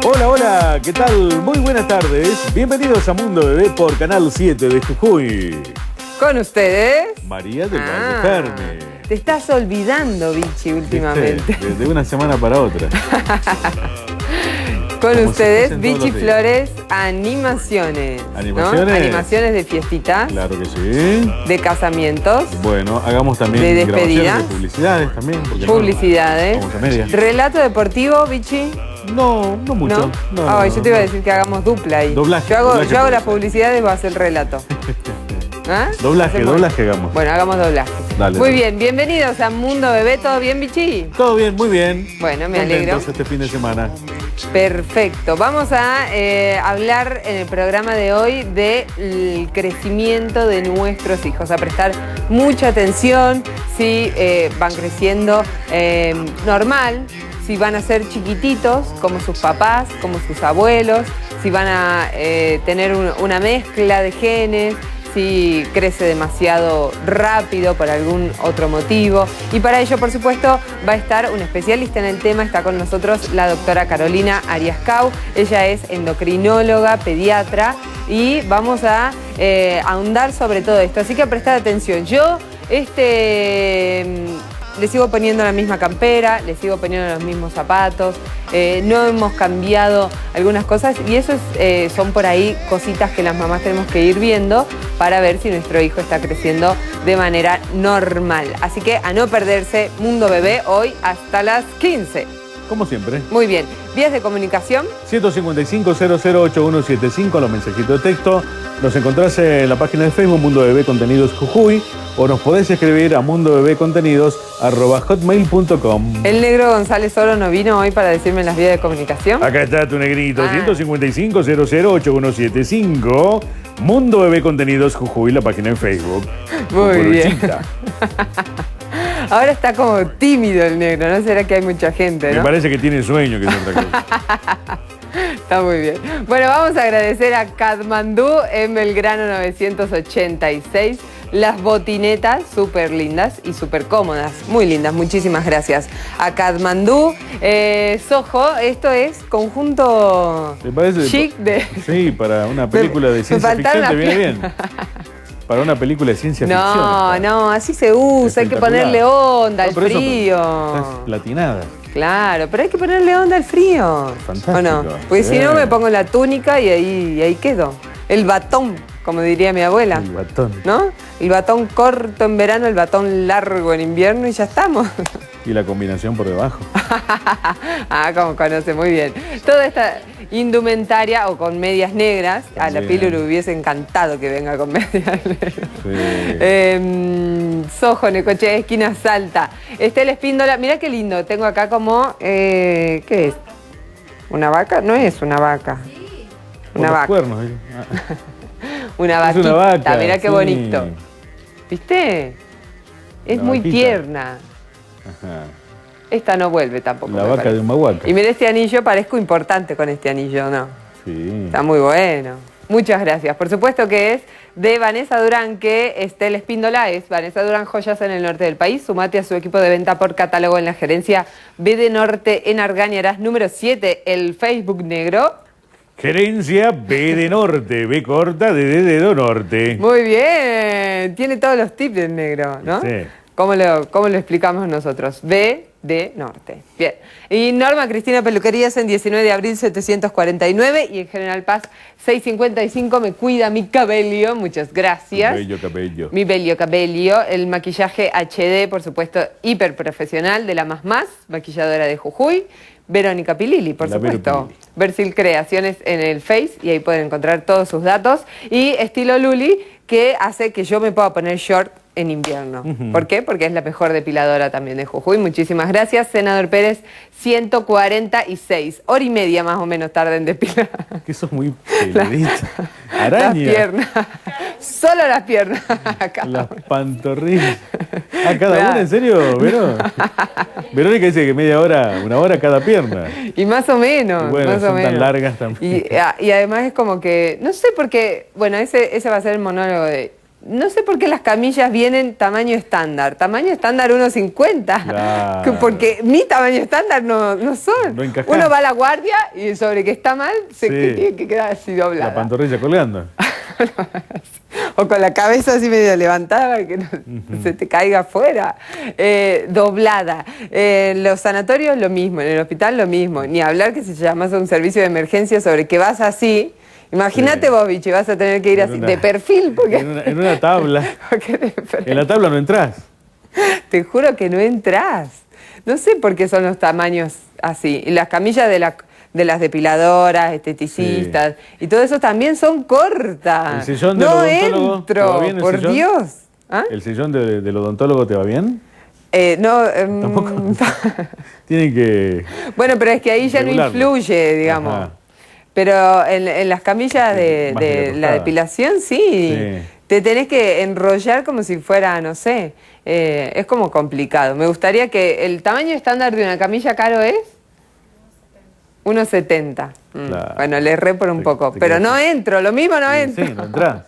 Hola, hola, ¿qué tal? Muy buenas tardes. Bienvenidos a Mundo Bebé por Canal 7 de Jujuy. Con ustedes, María del Valle Ferme. Te estás olvidando, Vichy, últimamente. De una semana para otra. Con Como ustedes, si fuesen Vichy todos los días. Flores, animaciones. ¿Animaciones? ¿No? Animaciones de fiestitas, Claro que sí. de casamientos, Bueno, hagamos también De despedidas. grabaciones de publicidades también. ¿por qué no? publicidades. Vamos a media. Relato deportivo, Vichy. No mucho. ¿No? Ay, yo te iba a decir que hagamos dupla ahí. Doblaje, Yo hago doblaje las puede ser. publicidades, va a ser el relato. ¿Ah? Doblaje hagamos. Bueno, hagamos doblaje. Dale, Muy dale. bien, bienvenidos a Mundo Bebé. ¿Todo bien, Vichy? Todo bien, muy bien. Bueno, me Contentos alegro. este fin de semana. Perfecto. Vamos a hablar en el programa de hoy del crecimiento de nuestros hijos, a prestar mucha atención si van creciendo normal, si van a ser chiquititos como sus papás, como sus abuelos, si van a tener una mezcla de genes, si crece demasiado rápido por algún otro motivo. Y para ello, por supuesto, va a estar un especialista en el tema. Está con nosotros la doctora Carolina Ariascau. Ella es endocrinóloga, pediatra, y vamos a ahondar sobre todo esto. Así que a prestar atención. Yo le sigo poniendo la misma campera, le sigo poniendo los mismos zapatos, no hemos cambiado algunas cosas, y eso son por ahí cositas que las mamás tenemos que ir viendo para ver si nuestro hijo está creciendo de manera normal. Así que a no perderse Mundo Bebé hoy hasta las 15. Como siempre. Muy bien. Vías de comunicación. 155-008175, los mensajitos de texto. Nos encontrás en la página de Facebook Mundo Bebé Contenidos Jujuy, o nos podés escribir a mundobebecontenidos@hotmail.com. El negro González Oro no vino hoy para decirme las vías de comunicación. Acá está tu negrito, Ah. 155-008175, Mundo Bebé Contenidos Jujuy, la página en Facebook. Muy bien. Cucuruchita. Ahora está como tímido el negro, ¿no? Será que hay mucha gente, Me ¿no? parece que tiene sueño, que es otra cosa. Está muy bien. Bueno, vamos a agradecer a Katmandú en Belgrano 986. Las botinetas súper lindas y súper cómodas. Muy lindas, muchísimas gracias. A Katmandú, Soho, esto es conjunto ¿Te parece? chic de... Sí, para una película de Me ciencia faltaron ficción te las viene bien. piernas. Para una película de ciencia ficción. No, está. no, así se usa, hay que Espectacular. ponerle onda al No, pero eso, frío. estás platinada. Claro, pero hay que ponerle onda al frío. Fantástico. ¿O no? Porque si Sí. no me pongo la túnica y ahí quedo. El batón, como diría mi abuela. El batón. ¿No? El batón corto en verano, el batón largo en invierno y ya estamos. Y la combinación por debajo. Ah, como conoce muy bien. Toda esta indumentaria o con medias negras, a la También. Pilu le hubiese encantado que venga con medias negras. Sí. Sojo, Necochea, esquina Salta. Estel Espíndola, mirá qué lindo, tengo acá como, ¿qué es? ¿Una vaca? No es una vaca. Con Una los vaca. cuernos. Una Es vaquita, una vaca. mirá qué sí. bonito. ¿Viste? Es Una muy vaquita. tierna. Ajá. Esta no vuelve tampoco. La me vaca parece. de un mahuaca. Y mira este anillo, parezco importante con este anillo, ¿no? Sí. Está muy bueno. Muchas gracias. Por supuesto que es de Vanessa Durán, que Estel Espíndola es Vanessa Durán Joyas en el norte del país. Sumate a su equipo de venta por catálogo en la gerencia B de Norte en Argañarás número 7, el Facebook negro. Gerencia B de Norte, B corta de dedo norte. Muy bien. Tiene todos los tips del negro, ¿no? Sí. ¿Cómo lo explicamos nosotros? B de Norte. Bien. Y Norma Cristina Peluquerías en 19 de abril 749 y en General Paz 655. Me cuida mi cabello. Muchas gracias. Bello cabello. Mi bello cabello. El maquillaje HD, por supuesto, hiper profesional de la Más, maquilladora de Jujuy. Verónica Pilili, por La Vero supuesto. Pilili. Versil Creaciones en el Face y ahí pueden encontrar todos sus datos. Y Estilo Luli, que hace que yo me pueda poner short en invierno. ¿Por qué? Porque es la mejor depiladora también de Jujuy. Muchísimas gracias. Senador Pérez, 146. Hora y media más o menos tarda en depilar. Que sos muy peludita. Araña. Las piernas. Solo las piernas. Las pantorrillas. ¿A cada Claro. una, en serio, Vero? Verónica dice que media hora, una hora cada pierna. Y más o menos. Y bueno, más o son tan menos. largas también. Y además es como que, no sé por qué, bueno, ese va a ser el monólogo no sé por qué las camillas vienen tamaño estándar 1,50. Claro. Porque mi tamaño estándar no son. No encajás. Uno va a la guardia y sobre que está mal se tiene que quedar así doblada. La pantorrilla colgando. O con la cabeza así medio levantada para que no se te caiga afuera. Doblada. En los sanatorios lo mismo, en el hospital lo mismo. Ni hablar que si llamas a un servicio de emergencia sobre que vas así. Imagínate vos, bicho, vas a tener que ir así, de perfil. Porque en una tabla. En la tabla no entras. Te juro que no entras. No sé por qué son los tamaños así. Y las camillas de las depiladoras, esteticistas, y todo eso también son cortas. ¿El sillón del odontólogo entro, te va bien, por sillón? Dios. ¿Ah? ¿El sillón del odontólogo te va bien? No. Tampoco. Tienen que... Bueno, pero es que ahí ya regularlo. No influye, digamos. Ajá. Pero en las camillas de la costada. depilación, sí. Te tenés que enrollar como si fuera, no sé, es como complicado. Me gustaría que el tamaño estándar de una camilla, Caro, es 1,70. Claro. Bueno, le erré por un poco, pero no entro, lo mismo no entro. Sí, no entras.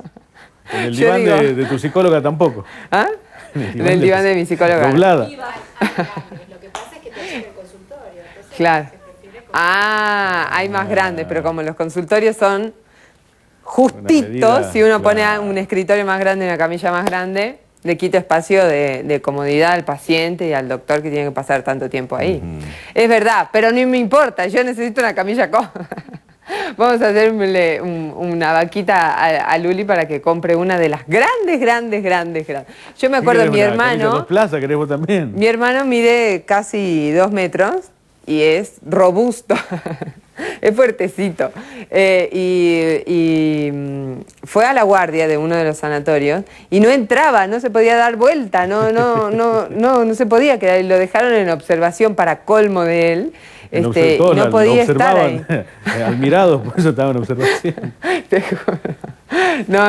En el Yo diván digo- de tu psicóloga tampoco. ¿Ah? En el diván de mi psicóloga. Doblada. Lo que pasa es que te hacen el consultorio. Entonces Claro. se prefiere con- Hay más grandes, pero como los consultorios son justitos, medida, si uno pone claro. un escritorio más grande y una camilla más grande, le quita espacio de comodidad al paciente y al doctor que tiene que pasar tanto tiempo ahí. Es verdad, pero no me importa, yo necesito una camilla cómoda. Vamos a hacerle una vaquita a Luli para que compre una de las grandes. Yo me acuerdo, mi hermano... Dos plazas querés vos también. Mi hermano mide casi 2 metros y es robusto, es fuertecito. Fue a la guardia de uno de los sanatorios y no entraba, no se podía dar vuelta, no se podía quedar. Y lo dejaron en observación para colmo de él. Y no podía estar ahí. Admirados, por eso estaban en observación. Te juro. No.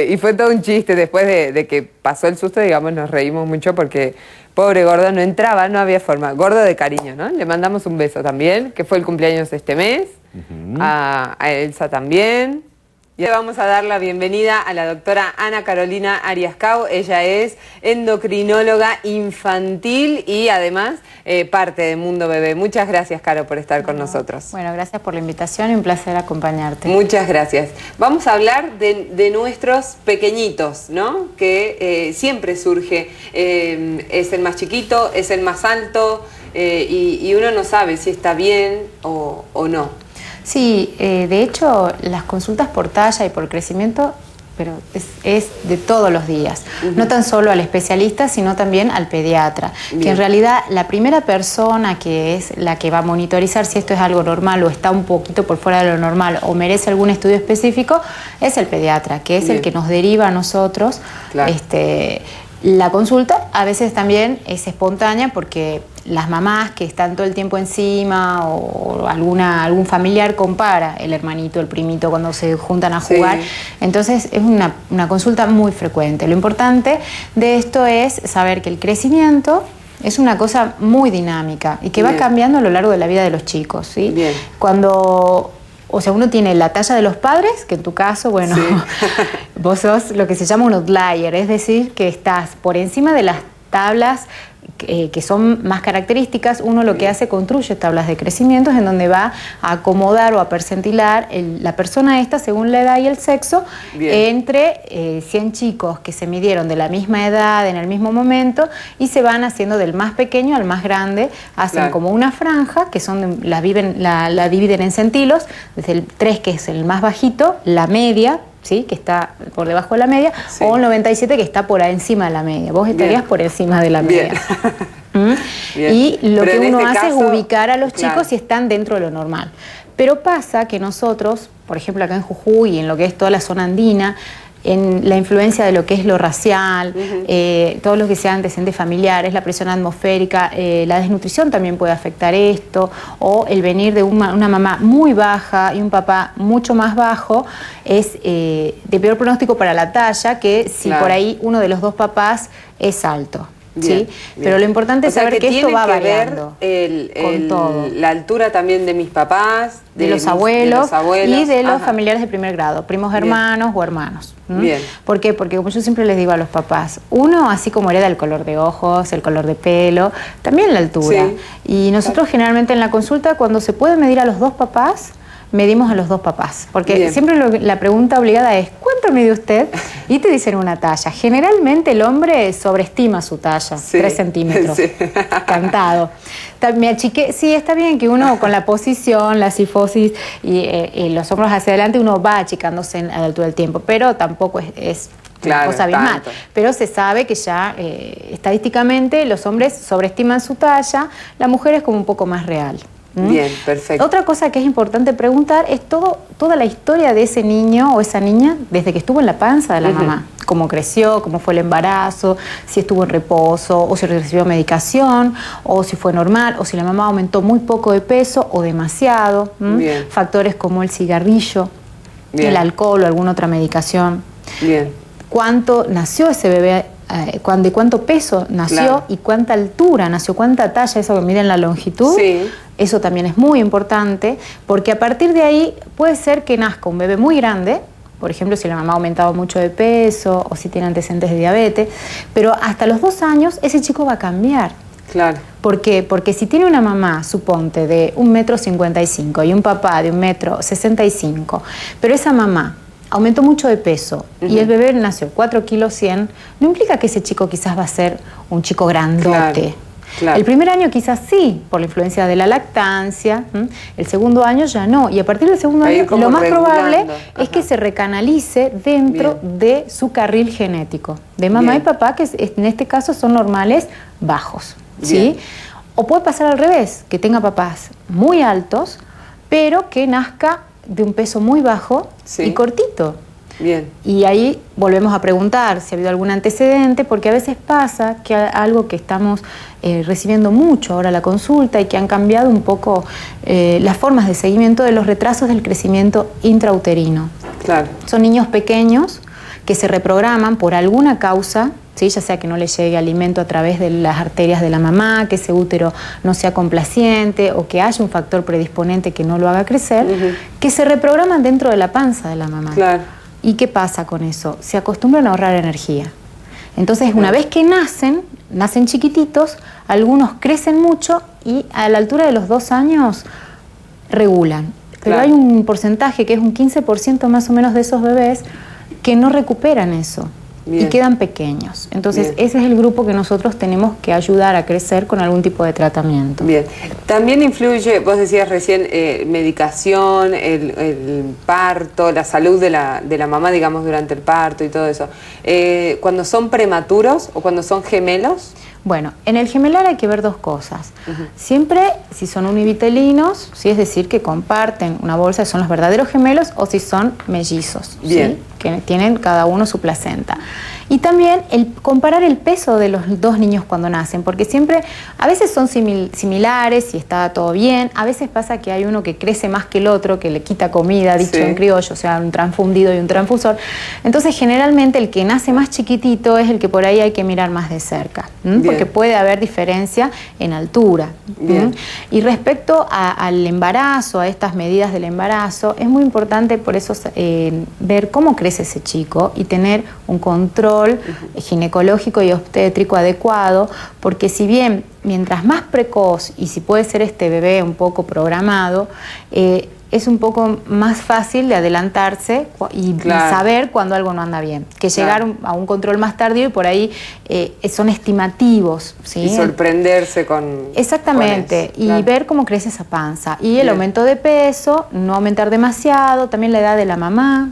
Y fue todo un chiste después de que pasó el susto, digamos, nos reímos mucho porque pobre gordo no entraba, no había forma. Gordo de cariño, ¿no? Le mandamos un beso también, que fue el cumpleaños este mes. A Elsa también. Y le vamos a dar la bienvenida a la doctora Ana Carolina Ariascau. Ella es endocrinóloga infantil y además parte de Mundo Bebé. Muchas gracias, Caro, por estar con nosotros. Bueno, gracias por la invitación y un placer acompañarte. Muchas gracias. Vamos a hablar de nuestros pequeñitos, ¿no? Que siempre surge, es el más chiquito, es el más alto y uno no sabe si está bien o no. Sí, de hecho, las consultas por talla y por crecimiento, pero es de todos los días. No tan solo al especialista, sino también al pediatra. Bien. Que en realidad la primera persona que es la que va a monitorizar si esto es algo normal o está un poquito por fuera de lo normal o merece algún estudio específico, es el pediatra, que es Bien. el que nos deriva a nosotros. Claro. La consulta a veces también es espontánea porque las mamás que están todo el tiempo encima o algún familiar compara el hermanito, el primito cuando se juntan a jugar. Sí. Entonces es una consulta muy frecuente. Lo importante de esto es saber que el crecimiento es una cosa muy dinámica y que va Bien. cambiando a lo largo de la vida de los chicos, ¿sí? Bien. O sea, uno tiene la talla de los padres, que en tu caso, bueno, Sí. vos sos lo que se llama un outlier, es decir, que estás por encima de las tablas que son más características. Uno lo que hace, construye tablas de crecimientos en donde va a acomodar o a percentilar la persona esta según la edad y el sexo. Bien. Entre 100 chicos que se midieron de la misma edad en el mismo momento y se van haciendo del más pequeño al más grande, hacen Claro. como una franja que la dividen en centilos, desde el 3 que es el más bajito, la media, ¿sí? Que está por debajo de la media, Sí. o el 97 que está por encima de la media. Vos estarías Bien. por encima de la Bien. media. ¿Mm? Bien. Y lo Pero que en uno este hace caso, es ubicar a los claro. chicos si están dentro de lo normal. Pero pasa que nosotros, por ejemplo acá en Jujuy y en lo que es toda la zona andina, en la influencia de lo que es lo racial, todo lo que sea antecedentes familiares, la presión atmosférica, la desnutrición también puede afectar esto, o el venir de una mamá muy baja y un papá mucho más bajo, es de peor pronóstico para la talla que si Claro. por ahí uno de los dos papás es alto. Bien, ¿sí? bien. Pero lo importante es saber que esto va variando con todo. La altura también de mis papás, de los abuelos y de los Ajá. familiares de primer grado, primos Bien. hermanos o hermanos. Bien. ¿Por qué? Porque como yo siempre les digo a los papás, uno así como hereda el color de ojos, el color de pelo, también la altura. Sí. Y nosotros generalmente en la consulta, cuando se puede medir a los dos papás, medimos a los dos papás, porque Bien. siempre la pregunta obligada es ¿cuánto mide usted? Y te dicen una talla. Generalmente el hombre sobreestima su talla, Sí. 3 centímetros, Sí. cantado. Me achiqué, sí, está bien que uno con la posición, la sifosis y los hombros hacia adelante, uno va achicándose a la altura del tiempo, pero tampoco es Claro, una cosa abismal. tanto. Pero se sabe que ya estadísticamente los hombres sobreestiman su talla, la mujer es como un poco más real. Bien, perfecto. Otra cosa que es importante preguntar es toda la historia de ese niño o esa niña desde que estuvo en la panza de la mamá. Cómo creció, cómo fue el embarazo, si estuvo en reposo, o si recibió medicación, o si fue normal, o si la mamá aumentó muy poco de peso o demasiado. Bien. Factores como el cigarrillo, Bien. el alcohol o alguna otra medicación. Bien. Cuánto nació ese bebé, de cuánto peso nació, Claro. y cuánta altura nació, cuánta talla, eso que miden la longitud. Sí. Eso también es muy importante, porque a partir de ahí puede ser que nazca un bebé muy grande, por ejemplo, si la mamá ha aumentado mucho de peso o si tiene antecedentes de diabetes, pero hasta los 2 años ese chico va a cambiar. Claro. ¿Por qué? Porque si tiene una mamá, suponte, de 1,55 m y un papá de 1,65 m, pero esa mamá aumentó mucho de peso y el bebé nació 4,100 kg, no implica que ese chico quizás va a ser un chico grandote. Claro. Claro. El primer año quizás sí, por la influencia de la lactancia, el segundo año ya no, y a partir del segundo Ahí año como lo más probable regulando. es que se recanalice dentro de su carril genético, de mamá Bien. y papá, que en este caso son normales bajos, ¿sí? Bien. O puede pasar al revés, que tenga papás muy altos, pero que nazca de un peso muy bajo Sí. y cortito. Bien. Y ahí volvemos a preguntar si ha habido algún antecedente, porque a veces pasa que algo que estamos recibiendo mucho ahora la consulta y que han cambiado un poco las formas de seguimiento de los retrasos del crecimiento intrauterino. Claro. Son niños pequeños que se reprograman por alguna causa, ¿sí? Ya sea que no le llegue alimento a través de las arterias de la mamá, que ese útero no sea complaciente o que haya un factor predisponente que no lo haga crecer, que se reprograman dentro de la panza de la mamá. Claro. ¿Y qué pasa con eso? Se acostumbran a ahorrar energía. Entonces, una vez que nacen chiquititos, algunos crecen mucho y a la altura de los 2 años regulan. Pero Claro. hay un porcentaje que es un 15% más o menos de esos bebés que no recuperan eso. Bien. Y quedan pequeños. Entonces, Bien. ese es el grupo que nosotros tenemos que ayudar a crecer con algún tipo de tratamiento. Bien. También influye, vos decías recién, medicación, el parto, la salud de la mamá, digamos, durante el parto y todo eso. Cuando son prematuros o cuando son gemelos. Bueno, en el gemelar hay que ver 2 cosas. Siempre, si son univitelinos, ¿sí? Es decir, que comparten una bolsa, son los verdaderos gemelos, o si son mellizos, Bien. ¿sí? Que tienen cada uno su placenta. Y también comparar el peso de los 2 niños cuando nacen, porque siempre, a veces son similares y está todo bien, a veces pasa que hay uno que crece más que el otro, que le quita comida, dicho Sí. en criollo, o sea, un transfundido y un transfusor. Entonces, generalmente el que nace más chiquitito es el que por ahí hay que mirar más de cerca, porque puede haber diferencia en altura. Bien. Y respecto al embarazo, a estas medidas del embarazo, es muy importante por eso ver cómo crece ese chico y tener un control ginecológico y obstétrico adecuado, porque si bien mientras más precoz y si puede ser este bebé un poco programado, es un poco más fácil de adelantarse y Claro. saber cuando algo no anda bien, que llegar Claro. a un control más tardío y por ahí son estimativos, ¿sí? Y sorprenderse con. Exactamente, con eso. y Claro. ver cómo crece esa panza. Y el Bien. aumento de peso, no aumentar demasiado, también la edad de la mamá.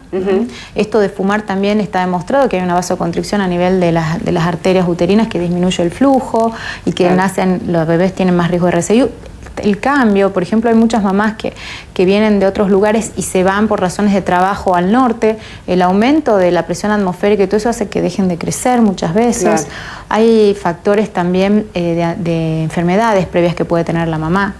Esto de fumar también está demostrado que hay una vasoconstricción a nivel de las arterias uterinas que disminuye el flujo y que Claro. los bebés tienen más riesgo de RCI. El cambio, por ejemplo, hay muchas mamás que vienen de otros lugares y se van por razones de trabajo al norte. El aumento de la presión atmosférica y todo eso hace que dejen de crecer muchas veces. Claro. Hay factores también de enfermedades previas que puede tener la mamá,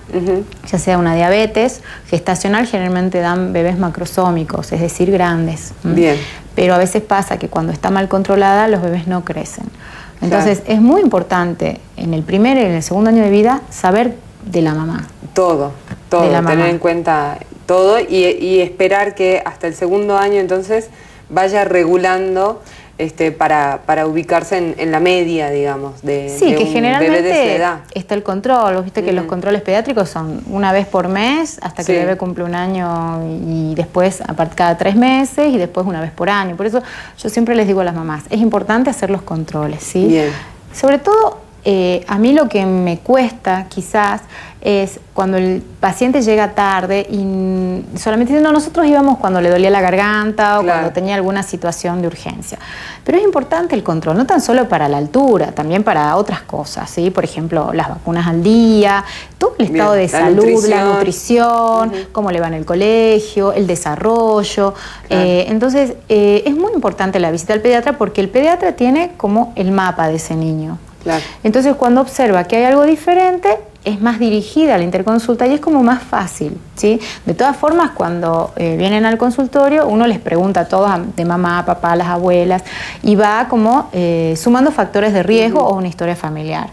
ya sea una diabetes gestacional, generalmente dan bebés macrosómicos, es decir, grandes. Bien. Pero a veces pasa que cuando está mal controlada los bebés no crecen. Entonces es muy importante en el primer y en el segundo año de vida saber de la mamá. Todo, De la mamá. tener en cuenta todo y esperar que hasta el segundo año entonces vaya regulando para ubicarse en la media, digamos, de Sí, de que un generalmente bebé de su edad. está el control. Vos viste que los controles pediátricos son una vez por mes hasta que Sí. el bebé cumple un año y después cada 3 meses y después una vez por año. Por eso yo siempre les digo a las mamás, es importante hacer los controles, ¿sí? Bien. Sobre todo, a mí lo que me cuesta quizás es cuando el paciente llega tarde y solamente dice, no, nosotros íbamos cuando le dolía la garganta o Claro. cuando tenía alguna situación de urgencia. Pero es importante el control, no tan solo para la altura, también para otras cosas, ¿sí? Por ejemplo, las vacunas al día, todo el estado Bien, de la salud, nutrición. la nutrición, cómo le va en el colegio, el desarrollo. Claro. Entonces, es muy importante la visita al pediatra porque el pediatra tiene como el mapa de ese niño. Claro. Entonces, cuando observa que hay algo diferente, es más dirigida a la interconsulta y es como más fácil, ¿sí? De todas formas, cuando vienen al consultorio, uno les pregunta a todos, de mamá, papá, las abuelas, y va como sumando factores de riesgo o una historia familiar.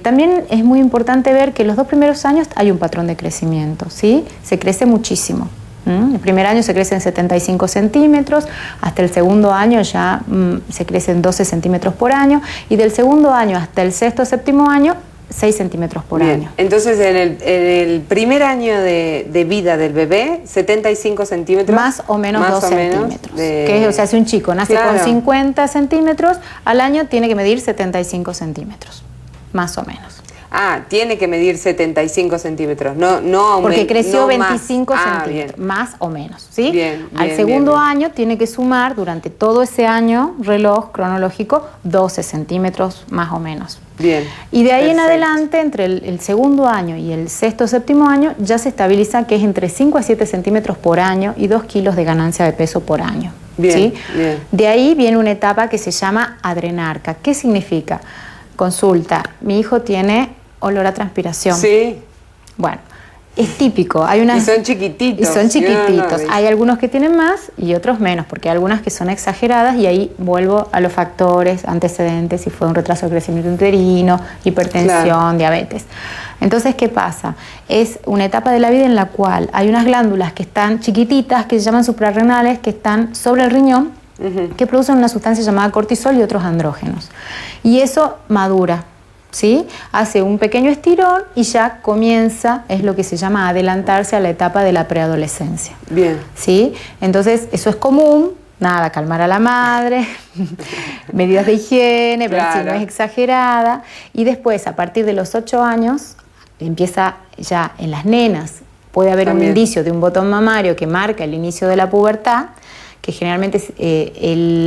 También es muy importante ver que los 2 primeros años hay un patrón de crecimiento, ¿sí? Se crece muchísimo. El primer año se crece en 75 centímetros, hasta el segundo año ya se crece en 12 centímetros por año y del segundo año hasta el sexto o séptimo año 6 centímetros por Bien. año. Entonces, en el primer año de vida del bebé, 75 centímetros. Más o menos 2 centímetros. de- Que es, o sea, si un chico nace Claro. con 50 centímetros, al año tiene que medir 75 centímetros, más o menos. Ah, tiene que medir 75 centímetros, no Porque creció no 25 más. centímetros, Bien. más o menos, ¿sí? Bien, Al bien, segundo bien, año tiene que sumar durante todo ese año, reloj cronológico, 12 centímetros más o menos. Bien. Y de ahí en Perfecto. adelante, entre el segundo año y el sexto o séptimo año, ya se estabiliza que es entre 5 a 7 centímetros por año y 2 kilos de ganancia de peso por año. Bien, ¿sí? bien. De ahí viene una etapa que se llama adrenarca. ¿Qué significa? Consulta, mi hijo tiene olor a transpiración. Sí. Bueno, es típico. Hay unas, Y son chiquititos. Y son chiquititos. No, Hay algunos que tienen más y otros menos, porque hay algunas que son exageradas y ahí vuelvo a los factores antecedentes, si fue un retraso de crecimiento uterino, hipertensión, Claro. diabetes. Entonces, ¿qué pasa? Es una etapa de la vida en la cual hay unas glándulas que están chiquititas, que se llaman suprarrenales, que están sobre el riñón, que producen una sustancia llamada cortisol y otros andrógenos. Y eso madura. ¿Sí? Hace un pequeño estirón y ya comienza, es lo que se llama adelantarse a la etapa de la preadolescencia. Bien. ¿Sí? Entonces, eso es común, nada, calmar a la madre, medidas de higiene, ver si no Claro. es exagerada, y después, a partir de los 8 años, empieza ya en las nenas, puede haber También. un indicio de un botón mamario que marca el inicio de la pubertad, que generalmente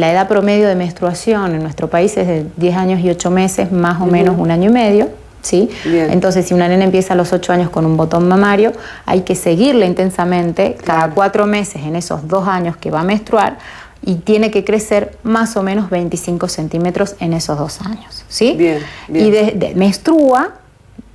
la edad promedio de menstruación en nuestro país es de 10 años y 8 meses, más o menos 1 año y medio, ¿sí? Bien. Entonces, si una nena empieza a los 8 años con un botón mamario, hay que seguirla intensamente cada Claro. 4 meses en esos 2 años que va a menstruar y tiene que crecer más o menos 25 centímetros en esos 2 años, ¿sí? Bien, bien. Y menstrua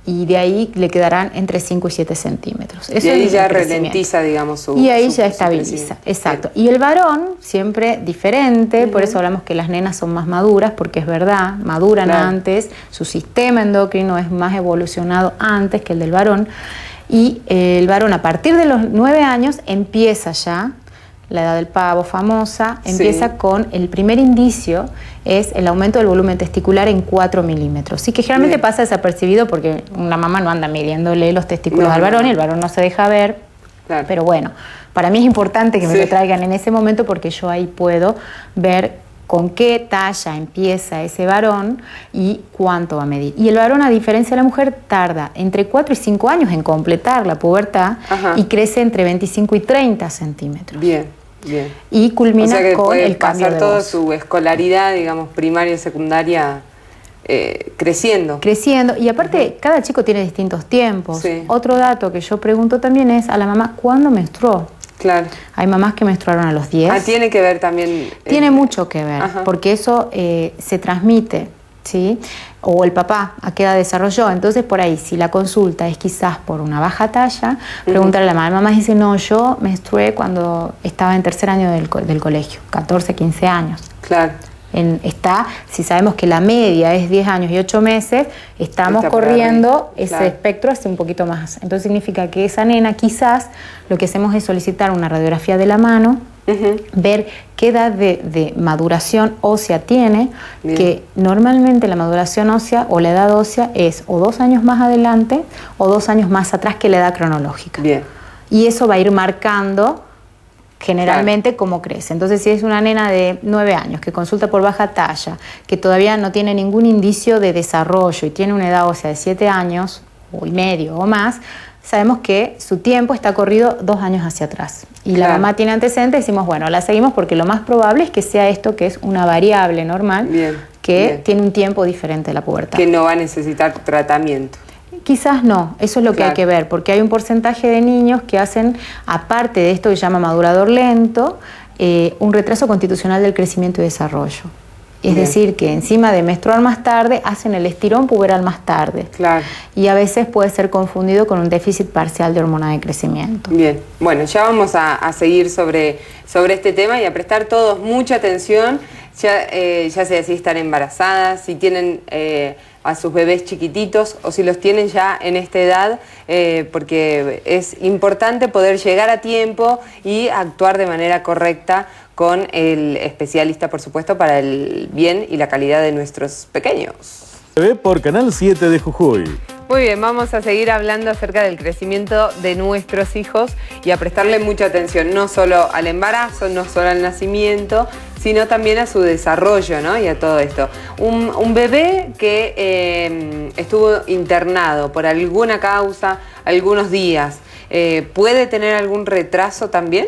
y de ahí le quedarán entre 5 y 7 centímetros. Eso Y ahí es ya el crecimiento. ralentiza, digamos, su Y ahí su- ya su estabiliza, crecimiento. exacto. Y el varón, siempre diferente, por eso hablamos que las nenas son más maduras, porque es verdad, maduran Claro. antes, su sistema endocrino es más evolucionado antes que el del varón, y el varón a partir de los 9 años empieza ya, la edad del pavo famosa, empieza Sí. con el primer indicio, es el aumento del volumen testicular en 4 milímetros. Sí que generalmente Bien. pasa desapercibido porque una mamá no anda midiéndole los testículos No, al varón no. y el varón no se deja ver. Claro. Pero bueno, para mí es importante que me Sí. lo traigan en ese momento porque yo ahí puedo ver con qué talla empieza ese varón y cuánto va a medir. Y el varón, a diferencia de la mujer, tarda entre 4 y 5 años en completar la pubertad. Ajá. Y crece entre 25 y 30 centímetros. Bien, bien. Y O culmina sea que con puede el cambio pasar de toda voz. su escolaridad, digamos, primaria y secundaria, creciendo. Creciendo, y aparte cada chico tiene distintos tiempos. Sí. Otro dato que yo pregunto también es a la mamá, ¿cuándo menstruó? Claro. Hay mamás que menstruaron a los 10. Ah, tiene que ver también. Tiene mucho que ver, Ajá. porque eso se transmite, ¿sí? O el papá, a qué edad desarrolló. Entonces, por ahí, si la consulta es quizás por una baja talla, preguntarle a la mamá. La mamá dice, no, yo menstrué cuando estaba en tercer año del colegio, 14, 15 años. Claro. si sabemos que la media es 10 años y 8 meses, estamos corriendo ese espectro hacia un poquito más. Entonces significa que esa nena quizás lo que hacemos es solicitar una radiografía de la mano, ver qué edad de maduración ósea tiene, que normalmente la maduración ósea o la edad ósea es o 2 años más adelante o 2 años más atrás que la edad cronológica. Y eso va a ir marcando generalmente cómo crece. Entonces, si es una nena de 9 años que consulta por baja talla, que todavía no tiene ningún indicio de desarrollo y tiene una edad ósea de 7 años y medio o más, sabemos que su tiempo está corrido 2 años hacia atrás. Y la mamá tiene antecedentes, decimos, bueno, la seguimos porque lo más probable es que sea esto, que es una variable normal, que tiene un tiempo diferente de la pubertad. Que no va a necesitar tratamiento. Quizás no, eso es lo que hay que ver, porque hay un porcentaje de niños que hacen, aparte de esto que se llama madurador lento, un retraso constitucional del crecimiento y desarrollo. Es decir, que encima de menstruar más tarde, hacen el estirón puberal más tarde. Y a veces puede ser confundido con un déficit parcial de hormona de crecimiento. Bien, bueno, ya vamos a seguir sobre este tema y a prestar todos mucha atención, ya sea si están embarazadas, si tienen a sus bebés chiquititos o si los tienen ya en esta edad, porque es importante poder llegar a tiempo y actuar de manera correcta con el especialista, por supuesto, para el bien y la calidad de nuestros pequeños. Se ve por Canal 7 de Jujuy. Muy bien, vamos a seguir hablando acerca del crecimiento de nuestros hijos y a prestarle mucha atención, no solo al embarazo, no solo al nacimiento, sino también a su desarrollo, ¿no? Y a todo esto. Un bebé que estuvo internado por alguna causa, algunos días, ¿puede tener algún retraso también?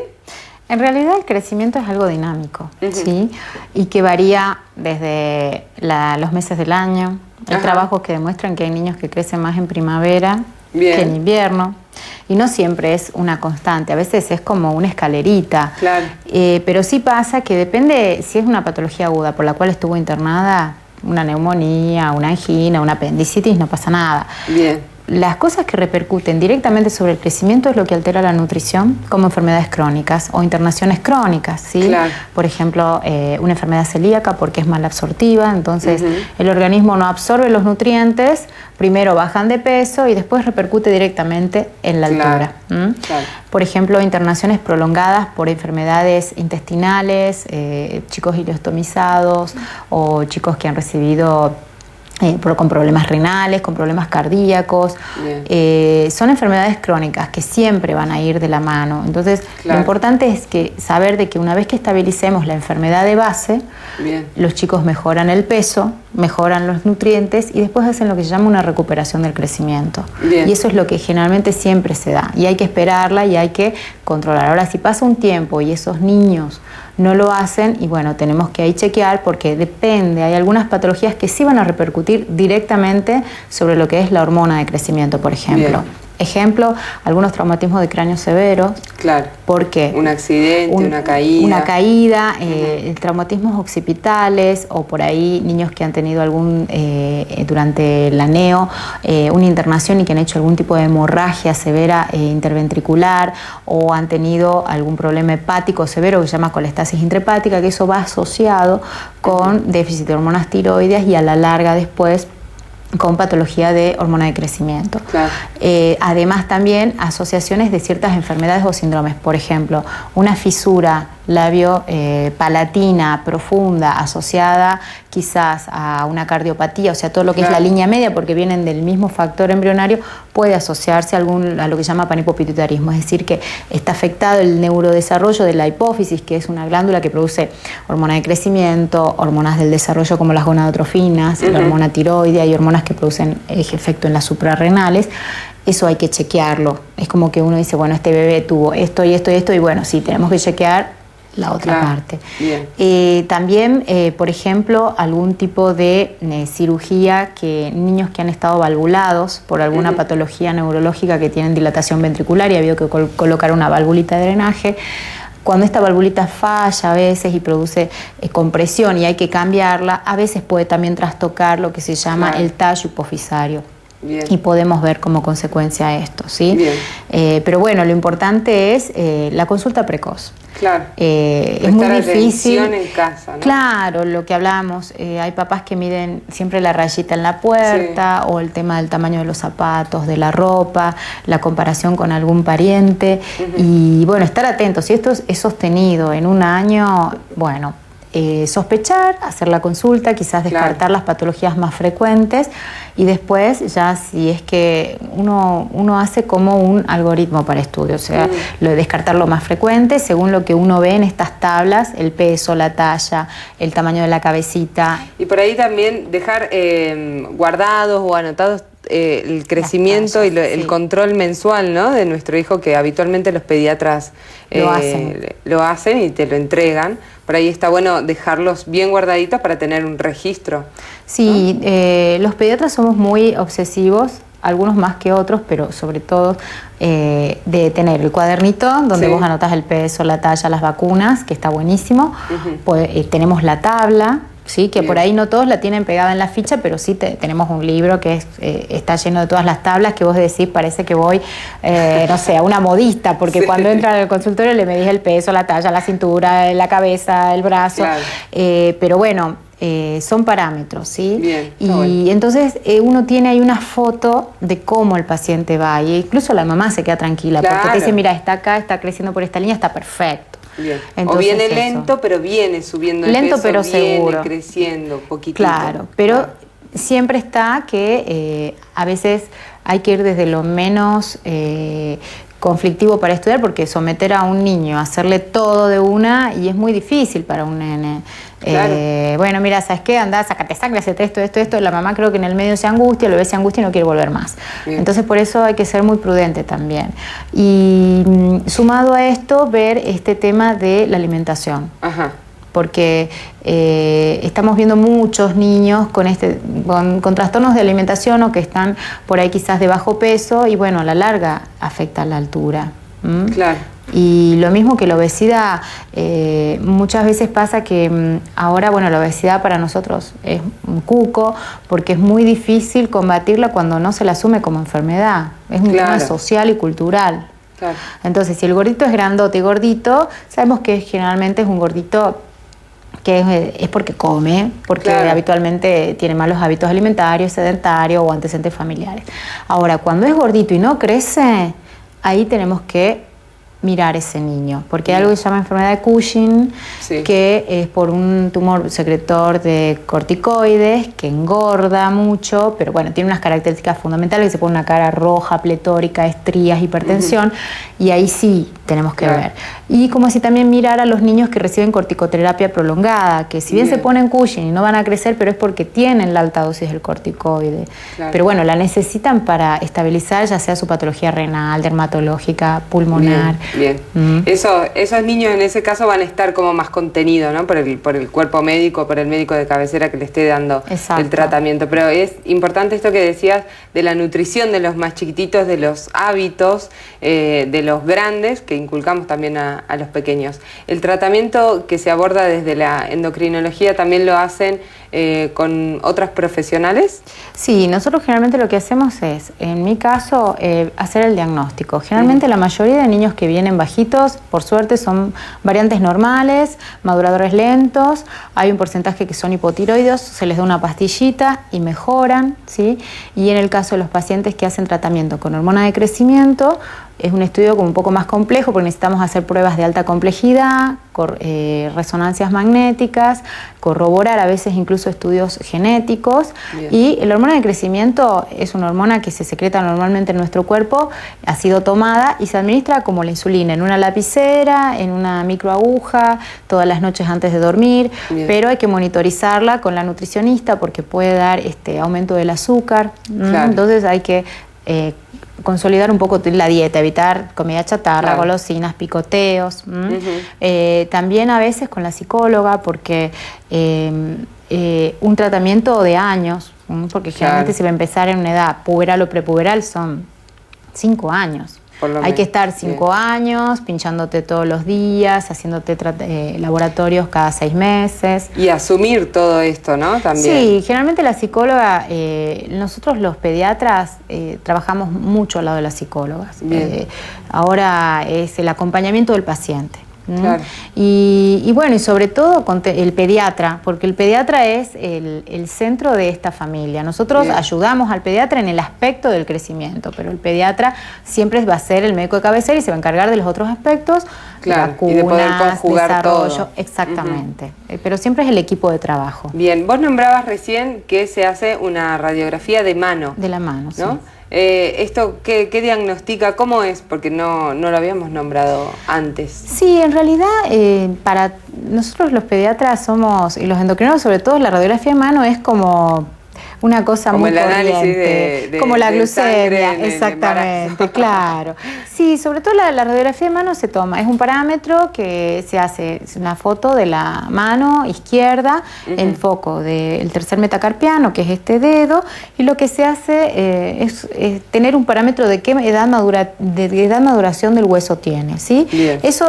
En realidad el crecimiento es algo dinámico, ¿sí? Y que varía desde los meses del año. Hay trabajos que demuestran que hay niños que crecen más en primavera que en invierno. Y no siempre es una constante, a veces es como una escalerita. Pero sí pasa que depende si es una patología aguda por la cual estuvo internada, una neumonía, una angina, una apendicitis, no pasa nada. Las cosas que repercuten directamente sobre el crecimiento es lo que altera la nutrición, como enfermedades crónicas o internaciones crónicas, ¿sí? Por ejemplo, una enfermedad celíaca porque es mal absortiva, entonces el organismo no absorbe los nutrientes, primero bajan de peso y después repercute directamente en la altura. Por ejemplo, internaciones prolongadas por enfermedades intestinales, chicos ileostomizados o chicos que han recibido con problemas renales, con problemas cardíacos. Son enfermedades crónicas que siempre van a ir de la mano. Entonces, lo importante es que saber de que una vez que estabilicemos la enfermedad de base, los chicos mejoran el peso, mejoran los nutrientes y después hacen lo que se llama una recuperación del crecimiento. Y eso es lo que generalmente siempre se da. Y hay que esperarla y hay que controlar. Ahora, si pasa un tiempo y esos niños no lo hacen, y bueno, tenemos que ahí chequear porque depende, hay algunas patologías que sí van a repercutir directamente sobre lo que es la hormona de crecimiento, por ejemplo. Ejemplo, algunos traumatismos de cráneo severos. ¿Por qué? Un accidente, una caída. Una caída, traumatismos occipitales o por ahí niños que han tenido durante la neo, una internación y que han hecho algún tipo de hemorragia severa interventricular o han tenido algún problema hepático severo que se llama colestasis intrahepática, que eso va asociado con déficit de hormonas tiroideas y a la larga después con patología de hormona de crecimiento. Además también asociaciones de ciertas enfermedades o síndromes, por ejemplo, una fisura labio-palatina profunda asociada quizás a una cardiopatía, o sea, todo lo que es la línea media, porque vienen del mismo factor embrionario, puede asociarse a lo que se llama panhipopituitarismo, es decir, que está afectado el neurodesarrollo de la hipófisis, que es una glándula que produce hormona de crecimiento, hormonas del desarrollo como las gonadotrofinas, la hormona tiroidea y hormonas que producen efecto en las suprarrenales. Eso hay que chequearlo. Es como que uno dice, bueno, este bebé tuvo esto y esto y esto, y bueno, sí, tenemos que chequear la otra parte. También, por ejemplo, algún tipo de cirugía que niños que han estado valvulados por alguna patología neurológica que tienen dilatación ventricular y ha habido que colocar una valvulita de drenaje. Cuando esta valvulita falla a veces y produce compresión y hay que cambiarla, a veces puede también trastocar lo que se llama el tallo hipofisario. Bien. Y podemos ver como consecuencia esto, ¿sí? Bien. Pero bueno, lo importante es la consulta precoz. Claro. Es muy difícil. Atención en casa, ¿no? Claro, lo que hablamos, hay papás que miden siempre la rayita en la puerta, o el tema del tamaño de los zapatos, de la ropa, la comparación con algún pariente. Y bueno, estar atentos. Si esto es sostenido en un año, bueno, sospechar, hacer la consulta, quizás descartar las patologías más frecuentes, y después ya si es que uno hace como un algoritmo para estudio, o sea, lo de descartar lo más frecuente según lo que uno ve en estas tablas, el peso, la talla, el tamaño de la cabecita. Y por ahí también dejar guardados o anotados el crecimiento y el control mensual, ¿no?, de nuestro hijo, que habitualmente los pediatras lo hacen y te lo entregan. Por ahí está bueno dejarlos bien guardaditos para tener un registro. Sí, ¿no? Los pediatras somos muy obsesivos, algunos más que otros, pero sobre todo de tener el cuadernito donde vos anotás el peso, la talla, las vacunas, que está buenísimo. Pues, tenemos la tabla, ¿sí? Que por ahí no todos la tienen pegada en la ficha, pero sí tenemos un libro que está lleno de todas las tablas, que vos decís, parece que voy, no sé, a una modista, porque cuando entra al consultorio le medís el peso, la talla, la cintura, la cabeza, el brazo. Pero bueno, son parámetros, ¿sí? Bien, y entonces uno tiene ahí una foto de cómo el paciente va, y incluso la mamá se queda tranquila, porque te dice, mira, está acá, está creciendo por esta línea, está perfecto. Bien. Entonces, o viene lento, pero viene subiendo el lento, peso, pero viene seguro, creciendo poquitito. Claro, pero siempre está que a veces hay que ir desde lo menos conflictivo para estudiar, porque someter a un niño a hacerle todo de una, y es muy difícil para un nene. Bueno, mira, ¿sabes qué? Andá, sácate sangre, hacete esto. La mamá creo que en el medio se angustia, lo ve, se angustia y no quiere volver más. Entonces, por eso hay que ser muy prudente también. Y sumado a esto, ver este tema de la alimentación. Porque estamos viendo muchos niños con trastornos de alimentación, o que están por ahí quizás de bajo peso, y bueno, a la larga afecta a la altura. Y lo mismo que la obesidad, muchas veces pasa que ahora, bueno, la obesidad para nosotros es un cuco, porque es muy difícil combatirla cuando no se la asume como enfermedad. Es un tema social y cultural. Entonces, si el gordito es grandote y gordito, sabemos que generalmente es un gordito que es porque come, porque habitualmente tiene malos hábitos alimentarios, sedentario o antecedentes familiares. Ahora, cuando es gordito y no crece, ahí tenemos que mirar ese niño, porque hay algo que se llama enfermedad de Cushing, que es por un tumor secretor de corticoides que engorda mucho, pero bueno, tiene unas características fundamentales, que se pone una cara roja, pletórica, estrías, hipertensión, y ahí sí tenemos que ver. Y como si también mirar a los niños que reciben corticoterapia prolongada, que si bien se ponen Cushing y no van a crecer, pero es porque tienen la alta dosis del corticoide. Pero bueno, la necesitan para estabilizar ya sea su patología renal, dermatológica, pulmonar. Esos niños en ese caso van a estar como más contenidos, ¿no? Por el cuerpo médico, por el médico de cabecera que le esté dando el tratamiento. Pero es importante esto que decías de la nutrición de los más chiquititos, de los hábitos de los grandes, que inculcamos también a los pequeños. El tratamiento que se aborda desde la endocrinología también lo hacen con otras profesionales. Sí, nosotros generalmente lo que hacemos es, en mi caso, hacer el diagnóstico. Generalmente la mayoría de niños que vienen bajitos, por suerte, son variantes normales, maduradores lentos, hay un porcentaje que son hipotiroides, se les da una pastillita y mejoran, ¿sí? Y en el caso de los pacientes que hacen tratamiento con hormona de crecimiento, es un estudio como un poco más complejo, porque necesitamos hacer pruebas de alta complejidad, resonancias magnéticas, corroborar a veces incluso estudios genéticos. Y la hormona de crecimiento es una hormona que se secreta normalmente en nuestro cuerpo, ha sido tomada y se administra como la insulina, en una lapicera, en una microaguja, todas las noches antes de dormir, pero hay que monitorizarla con la nutricionista, porque puede dar aumento del azúcar. Entonces hay que consolidar un poco la dieta, evitar comida chatarra, golosinas, picoteos. También a veces con la psicóloga, porque un tratamiento de años, porque generalmente se va a empezar en una edad puberal o prepuberal, son 5 años. Por lo Hay que menos. estar 5 años, pinchándote todos los días, haciéndote laboratorios cada 6 meses. Y asumir todo esto, ¿no? También. Sí, generalmente la psicóloga, nosotros los pediatras trabajamos mucho al lado de las psicólogas. Ahora es el acompañamiento del paciente. Claro. Y bueno, y sobre todo el pediatra, porque el pediatra es el centro de esta familia. Nosotros ayudamos al pediatra en el aspecto del crecimiento, pero el pediatra siempre va a ser el médico de cabecera y se va a encargar de los otros aspectos, claro, vacunas, y de poder conjugar desarrollo, todo. Exactamente. Pero siempre es el equipo de trabajo. Bien, vos nombrabas recién que se hace una radiografía de mano. De la mano, ¿no? sí. ¿Esto qué diagnostica? ¿Cómo es? Porque no lo habíamos nombrado antes. Sí, en realidad para nosotros los pediatras somos, y los endocrinólogos sobre todo, la radiografía de mano es como una cosa como muy el análisis corriente, como la glucemia, exactamente, claro. Sí, sobre todo la radiografía de mano se toma, es un parámetro que se hace, es una foto de la mano izquierda, en foco del tercer metacarpiano, que es este dedo, y lo que se hace es tener un parámetro de qué edad maduración del hueso tiene, ¿sí? Bien. Eso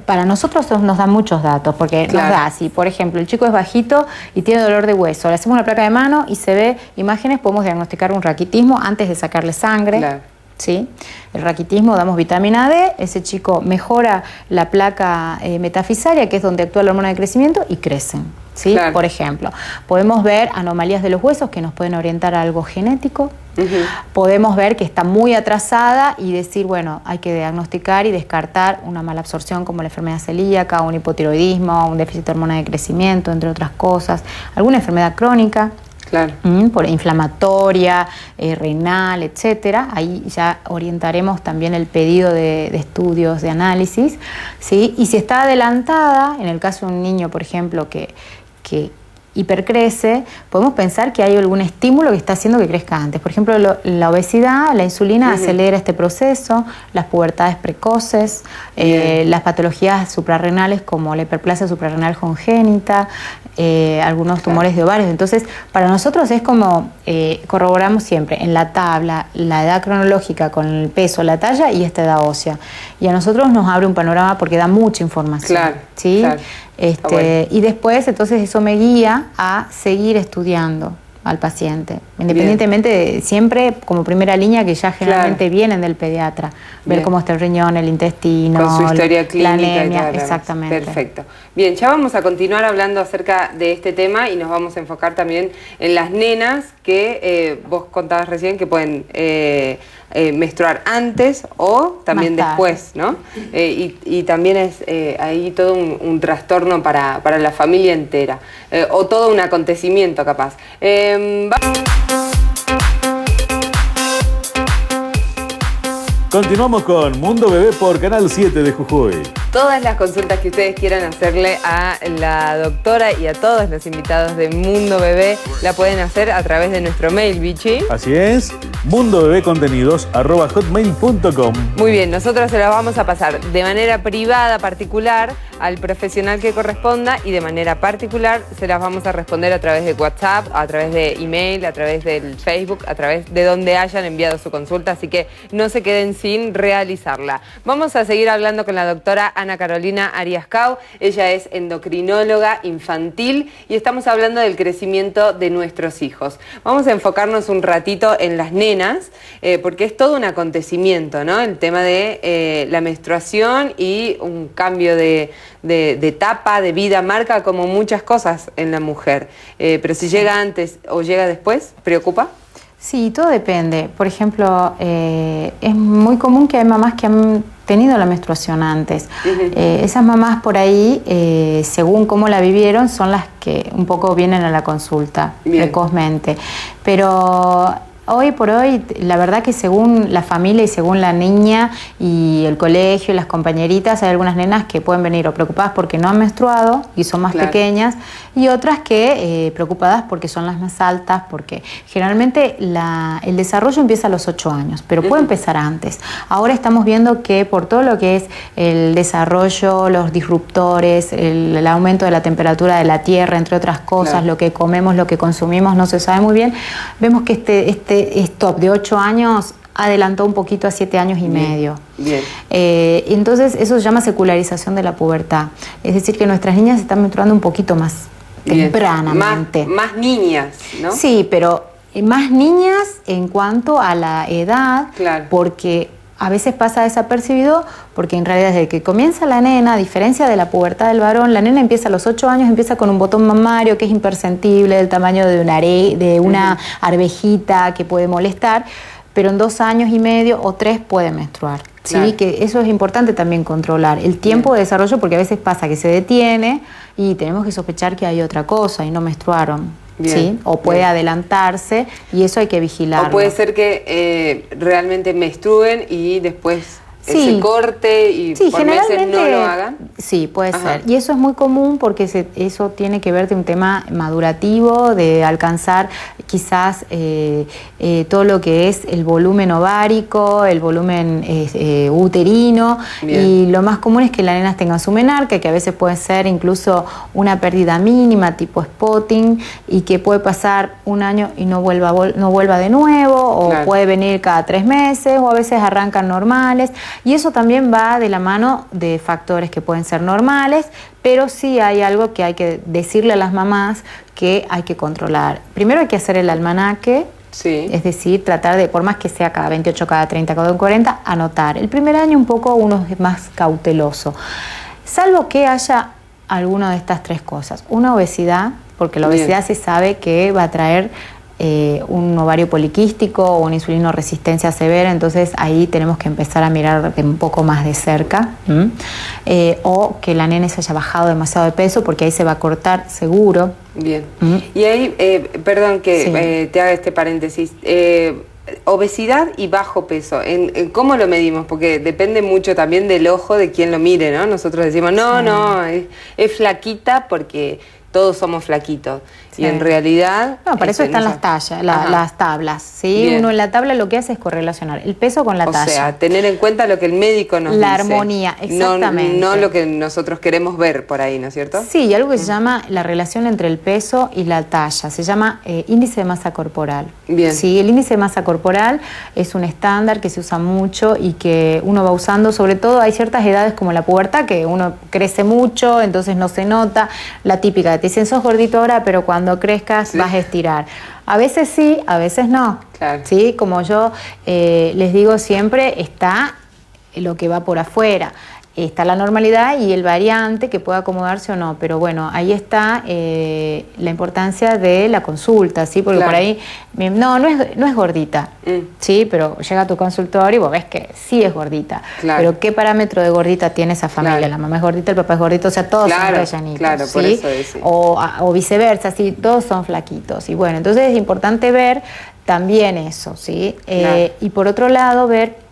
para nosotros nos da muchos datos, porque Claro. nos da, si por ejemplo el chico es bajito y tiene dolor de hueso, le hacemos una placa de mano y se ve imágenes, podemos diagnosticar un raquitismo antes de sacarle sangre. Claro. ¿Sí? El raquitismo, damos vitamina D, ese chico mejora la placa metafisaria, que es donde actúa la hormona de crecimiento, y crecen. ¿Sí? Claro. Por ejemplo, podemos ver anomalías de los huesos que nos pueden orientar a algo genético. Podemos ver que está muy atrasada y decir, bueno, hay que diagnosticar y descartar una mala absorción como la enfermedad celíaca, un hipotiroidismo, un déficit de hormona de crecimiento, entre otras cosas, alguna enfermedad crónica. Claro. Por inflamatoria, renal, etcétera. Ahí ya orientaremos también el pedido de estudios, de análisis, ¿sí? Y si está adelantada, en el caso de un niño, por ejemplo, que hipercrece, podemos pensar que hay algún estímulo que está haciendo que crezca antes. Por ejemplo, la obesidad, la insulina acelera este proceso, las pubertades precoces, las patologías suprarrenales como la hiperplasia suprarrenal congénita, algunos tumores de ovarios. Entonces, para nosotros es como corroboramos siempre en la tabla la edad cronológica con el peso, la talla y esta edad ósea. Y a nosotros nos abre un panorama porque da mucha información. Claro, ¿sí? claro. Bueno. Y después, entonces, eso me guía a seguir estudiando al paciente, independientemente de, siempre como primera línea, que ya generalmente vienen del pediatra, ver cómo está el riñón, el intestino, con su historia clínica, la anemia, y exactamente. Perfecto. Bien, ya vamos a continuar hablando acerca de este tema y nos vamos a enfocar también en las nenas que vos contabas recién que pueden menstruar antes o también después, ¿no? Y también es ahí todo un trastorno para la familia entera, o todo un acontecimiento capaz. Continuamos con Mundo Bebé por Canal 7 de Jujuy. Todas las consultas que ustedes quieran hacerle a la doctora y a todos los invitados de Mundo Bebé la pueden hacer a través de nuestro mail, Vichy. Así es, mundobebecontenidos@hotmail.com. Muy bien, nosotros se las vamos a pasar de manera privada, particular, al profesional que corresponda, y de manera particular se las vamos a responder a través de WhatsApp, a través de email, a través del Facebook, a través de donde hayan enviado su consulta, así que no se queden sin realizarla. Vamos a seguir hablando con la doctora Ana Carolina Ariascau. Ella es endocrinóloga infantil y estamos hablando del crecimiento de nuestros hijos. Vamos a enfocarnos un ratito en las nenas, porque es todo un acontecimiento, ¿no? El tema de la menstruación y un cambio de etapa, de vida, marca como muchas cosas en la mujer. Pero si llega antes o llega después, ¿preocupa? Sí, todo depende. Por ejemplo, es muy común que hay mamás que han tenido la menstruación antes. Esas mamás por ahí, según cómo la vivieron, son las que un poco vienen a la consulta precozmente. Pero hoy por hoy, la verdad que según la familia y según la niña y el colegio y las compañeritas, hay algunas nenas que pueden venir o preocupadas porque no han menstruado y son más pequeñas, y otras que preocupadas porque son las más altas, porque generalmente el desarrollo empieza a los 8 años, pero puede empezar antes. Ahora estamos viendo que por todo lo que es el desarrollo, los disruptores, el aumento de la temperatura de la tierra, entre otras cosas, lo que comemos, lo que consumimos, no se sabe muy bien, vemos que este stop de 8 años adelantó un poquito a 7 años y medio. Bien. Entonces eso se llama secularización de la pubertad. Es decir, que nuestras niñas se están menstruando un poquito más tempranamente. Más niñas, ¿no? Sí, pero más niñas en cuanto a la edad, claro, porque a veces pasa desapercibido, porque en realidad desde que comienza la nena, a diferencia de la pubertad del varón, la nena empieza a los 8 años, empieza con un botón mamario que es imperceptible, del tamaño de una arvejita que puede molestar, pero en 2 años y medio o 3 puede menstruar. Claro. ¿Sí? Que eso es importante también controlar. El tiempo de desarrollo, porque a veces pasa que se detiene y tenemos que sospechar que hay otra cosa y no menstruaron. Bien, ¿sí? O puede adelantarse y eso hay que vigilarlo. O puede ser que realmente menstruen y después se corte y sí, por meses no lo hagan. Sí, puede ser. Y eso es muy común porque eso tiene que ver de un tema madurativo, de alcanzar quizás todo lo que es el volumen ovárico, el volumen uterino. Bien. Y lo más común es que las nenas tengan su menarca, que a veces puede ser incluso una pérdida mínima tipo spotting y que puede pasar un año y no vuelva de nuevo, o claro, puede venir cada 3 meses, o a veces arrancan normales. Y eso también va de la mano de factores que pueden ser normales, pero sí hay algo que hay que decirle a las mamás que hay que controlar. Primero hay que hacer el almanaque, sí, es decir, tratar de, por más que sea cada 28, cada 30, cada 40, anotar. El primer año un poco uno es más cauteloso, salvo que haya alguna de estas 3 cosas. Una, obesidad, porque la obesidad se sabe que va a traer un ovario poliquístico o una insulinoresistencia severa, entonces ahí tenemos que empezar a mirar un poco más de cerca, o que la nena se haya bajado demasiado de peso, porque ahí se va a cortar seguro. Bien. Y ahí, perdón que te haga este paréntesis, obesidad y bajo peso, ¿cómo lo medimos? Porque depende mucho también del ojo de quien lo mire, ¿no? Nosotros decimos, es flaquita porque todos somos flaquitos. Sí. Y en realidad... No, para eso están las tablas, ¿sí? Bien. Uno en la tabla lo que hace es correlacionar el peso con la talla. O sea, tener en cuenta lo que el médico nos dice. La armonía, exactamente. No lo que nosotros queremos ver por ahí, ¿no es cierto? Sí, y algo que se llama la relación entre el peso y la talla. Se llama índice de masa corporal. Bien. Sí, el índice de masa corporal es un estándar que se usa mucho y que uno va usando, sobre todo hay ciertas edades como la pubertad, que uno crece mucho, entonces no se nota. La típica, te dicen, sos gordito ahora, pero cuando crezcas vas a estirar. A veces sí, a veces no. Claro. ¿Sí? Como yo les digo siempre, está lo que va por afuera. Está la normalidad y el variante que puede acomodarse o no, pero bueno, ahí está la importancia de la consulta, ¿sí? Porque por ahí, no es gordita, ¿sí? Pero llega a tu consultorio y vos ves que sí es gordita. Claro. Pero ¿qué parámetro de gordita tiene esa familia? Claro. La mamá es gordita, el papá es gordito, o sea, todos son rellenitos, claro, ¿sí? Por eso es, o viceversa, ¿sí? Todos son flaquitos. Y bueno, entonces es importante ver también eso, ¿sí? Y por otro lado, ver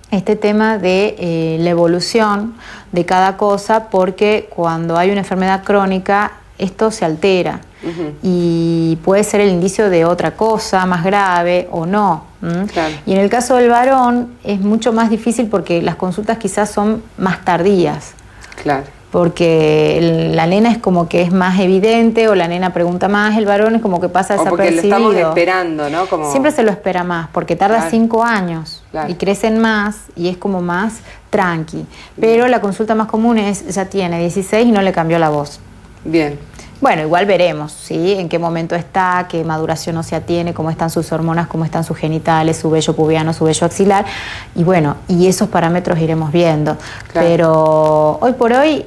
este tema de la evolución de cada cosa, porque cuando hay una enfermedad crónica esto se altera y puede ser el indicio de otra cosa más grave o no. Claro. Y en el caso del varón es mucho más difícil porque las consultas quizás son más tardías. Claro. Porque la nena es como que es más evidente o la nena pregunta más, el varón es como que pasa desapercibido. Porque lo estamos esperando, ¿no? Como... Siempre se lo espera más, porque tarda 5 años y crecen más y es como más tranqui. Pero la consulta más común es, ya tiene 16 y no le cambió la voz. Bien. Bueno, igual veremos, ¿sí? En qué momento está, qué maduración ósea tiene, cómo están sus hormonas, cómo están sus genitales, su vello pubiano, su vello axilar. Y bueno, y esos parámetros iremos viendo. Claro. Pero hoy por hoy,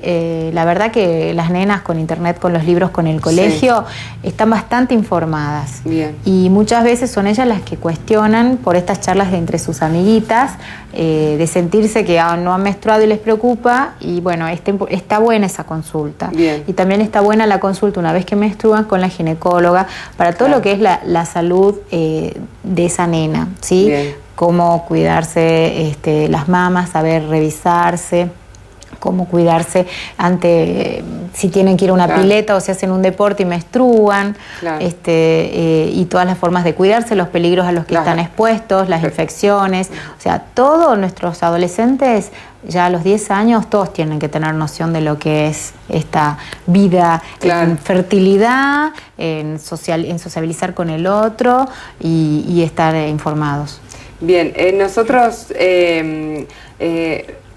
la verdad que las nenas con internet, con los libros, con el colegio, están bastante informadas. Bien. Y muchas veces son ellas las que cuestionan por estas charlas entre sus amiguitas, de sentirse que no han menstruado y les preocupa. Y bueno, está buena esa consulta. Bien. Y también está buena la consulta una vez que menstruan con la ginecóloga para todo lo que es la salud de esa nena, ¿sí? Bien. Cómo cuidarse las mamas, saber revisarse, cómo cuidarse ante si tienen que ir a una pileta o si hacen un deporte y menstruan, y todas las formas de cuidarse, los peligros a los que están expuestos, las infecciones, o sea, todos nuestros adolescentes ya a los 10 años todos tienen que tener noción de lo que es esta vida en fertilidad, en sociabilizar con el otro y estar informados. Bien, nosotros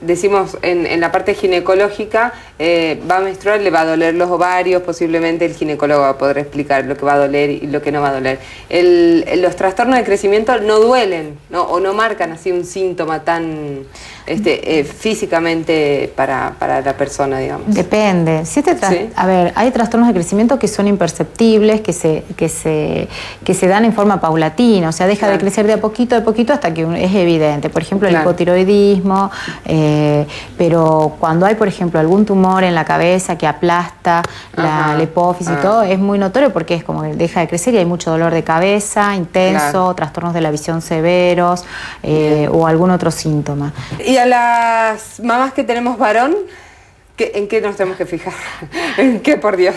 decimos en la parte ginecológica, va a menstruar, le va a doler los ovarios, posiblemente el ginecólogo va a poder explicar lo que va a doler y lo que no va a doler. Los trastornos de crecimiento no duelen, ¿no? O no marcan así un síntoma tan físicamente para la persona, digamos. Depende. ¿Sí? A ver, hay trastornos de crecimiento que son imperceptibles, que se dan en forma paulatina, o sea, deja de crecer de a poquito hasta que es evidente. Por ejemplo, el hipotiroidismo, pero cuando hay, por ejemplo, algún tumor en la cabeza que aplasta la hipófisis y todo, es muy notorio porque es como que deja de crecer y hay mucho dolor de cabeza intenso, trastornos de la visión severos o algún otro síntoma. Y a las mamás que tenemos varón, ¿en qué nos tenemos que fijar? ¿En qué, por Dios?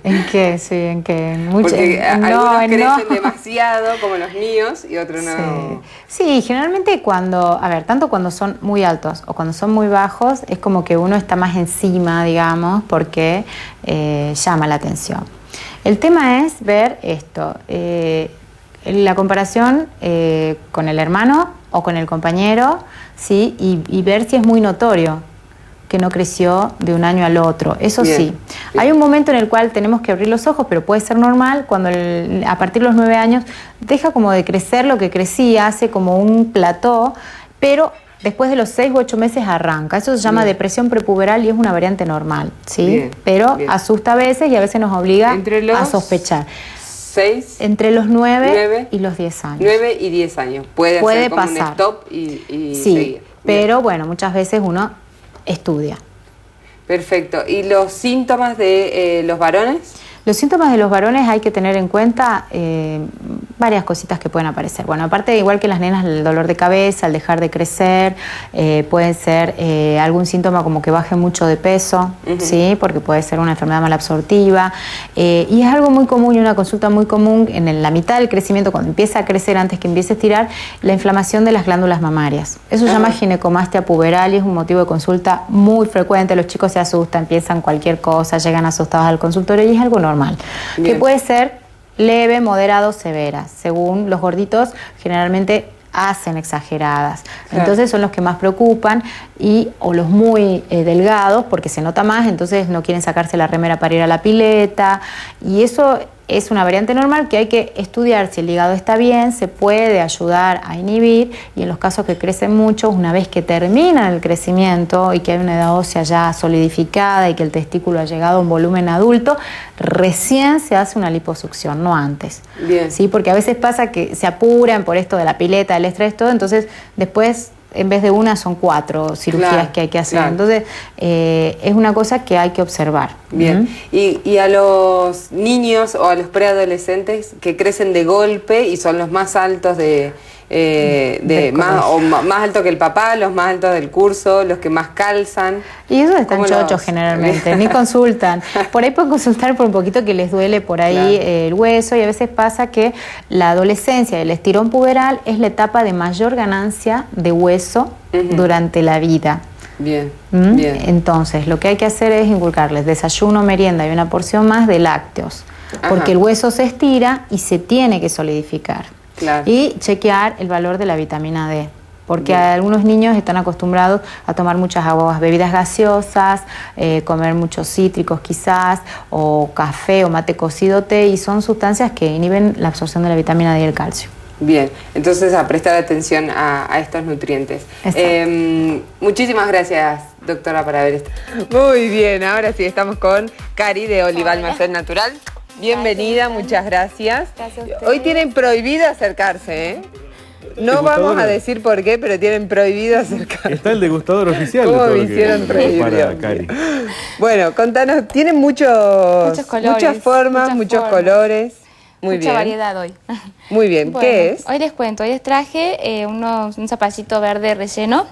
¿En qué? Sí, en qué. Porque algunos crecen demasiado, como los míos, y otros no. Sí, generalmente tanto cuando son muy altos o cuando son muy bajos, es como que uno está más encima, digamos, porque llama la atención. El tema es ver esto, la comparación con el hermano o con el compañero, ¿sí? Y ver si es muy notorio que no creció de un año al otro. Eso sí, hay un momento en el cual tenemos que abrir los ojos, pero puede ser normal cuando a partir de los 9 años deja como de crecer lo que crecía, hace como un plató, pero después de los 6 u 8 meses arranca. Eso se llama depresión prepuberal y es una variante normal, ¿sí? Pero asusta a veces y a veces nos obliga a sospechar. 6, entre los 9 y los 10 años. 9 y 10 años. Puede hacer como pasar un stop y seguir. Pero bueno, muchas veces uno estudia. Perfecto. ¿Y los síntomas de los varones? Los síntomas de los varones hay que tener en cuenta varias cositas que pueden aparecer. Bueno, aparte, igual que las nenas, el dolor de cabeza, el dejar de crecer, pueden ser algún síntoma como que baje mucho de peso, ¿sí? Porque puede ser una enfermedad malabsortiva. Y es algo muy común y una consulta muy común en la mitad del crecimiento, cuando empieza a crecer, antes que empiece a estirar, la inflamación de las glándulas mamarias. Eso se llama ginecomastia puberal y es un motivo de consulta muy frecuente. Los chicos se asustan, piensan cualquier cosa, llegan asustados al consultorio y es algo normal. Que puede ser leve, moderado, severa. Según los gorditos, generalmente hacen exageradas. Entonces son los que más preocupan o los muy delgados, porque se nota más, entonces no quieren sacarse la remera para ir a la pileta. Y eso es una variante normal que hay que estudiar si el hígado está bien, se puede ayudar a inhibir, y en los casos que crecen mucho, una vez que terminan el crecimiento y que hay una edad ósea ya solidificada y que el testículo ha llegado a un volumen adulto, recién se hace una liposucción, no antes. ¿Sí? Porque a veces pasa que se apuran por esto de la pileta, el estrés, todo, entonces después en vez de una son 4 cirugías que hay que hacer. Entonces es una cosa que hay que observar. Bien. Y a los niños o a los preadolescentes que crecen de golpe y son los más altos más alto que el papá, los más altos del curso, los que más calzan. Y esos están chochos generalmente, ni consultan. Por ahí pueden consultar por un poquito que les duele por ahí el hueso, y a veces pasa que la adolescencia y el estirón puberal es la etapa de mayor ganancia de hueso durante la vida. Bien. Entonces, lo que hay que hacer es inculcarles desayuno, merienda y una porción más de lácteos, porque el hueso se estira y se tiene que solidificar. Y chequear el valor de la vitamina D, porque algunos niños están acostumbrados a tomar muchas bebidas gaseosas, comer muchos cítricos quizás, o café o mate cocido, té, y son sustancias que inhiben la absorción de la vitamina D y el calcio. Bien, entonces a prestar atención a estos nutrientes. Muchísimas gracias, doctora, por haber estado. Muy bien, ahora sí estamos con Cari de Oliva Almacén Natural. Bienvenida, muchas gracias. Hoy tienen prohibido acercarse, ¿eh? No vamos a decir por qué, pero tienen prohibido acercarse. Está el degustador oficial. ¿Cómo me hicieron reír? Bueno, contanos, tienen muchos colores, muchas formas, muchos colores. Muy mucha variedad hoy. Muy bien, bueno, ¿qué es? Hoy les cuento, hoy les traje un zapallito verde relleno,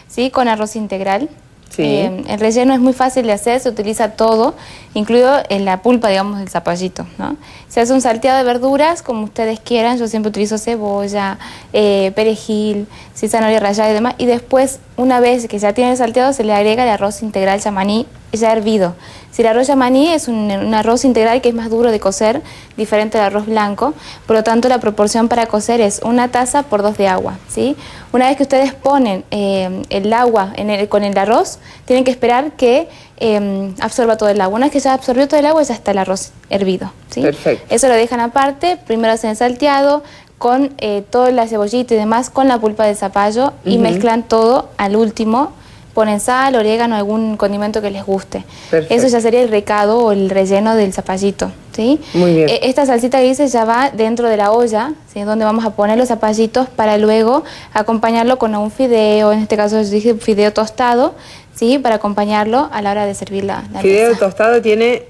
¿sí? Con arroz integral. El relleno es muy fácil de hacer, se utiliza todo, incluido en la pulpa, digamos, del zapallito, ¿no? Se hace un salteado de verduras como ustedes quieran, yo siempre utilizo cebolla, perejil, zanahoria rallada y demás, y después, una vez que ya tiene el salteado, se le agrega el arroz integral chamaní ya hervido. Si el arroz yamaní es un arroz integral que es más duro de cocer, diferente al arroz blanco, por lo tanto la proporción para cocer es 1 taza por 2 de agua, ¿sí? Una vez que ustedes ponen el agua con el arroz, tienen que esperar que absorba todo el agua. Una vez que ya absorbió todo el agua, ya está el arroz hervido, ¿sí? Perfecto. Eso lo dejan aparte, primero hacen el salteado con toda la cebollita y demás, con la pulpa de zapallo y mezclan todo al último. Ponen sal, orégano, algún condimento que les guste. Perfecto. Eso ya sería el recado o el relleno del zapallito, ¿sí? Muy bien. Esta salsita que dice ya va dentro de la olla, ¿sí? Donde vamos a poner los zapallitos para luego acompañarlo con un fideo, en este caso yo dije fideo tostado, ¿sí? Para acompañarlo a la hora de servir la Fideo mesa. tostado tiene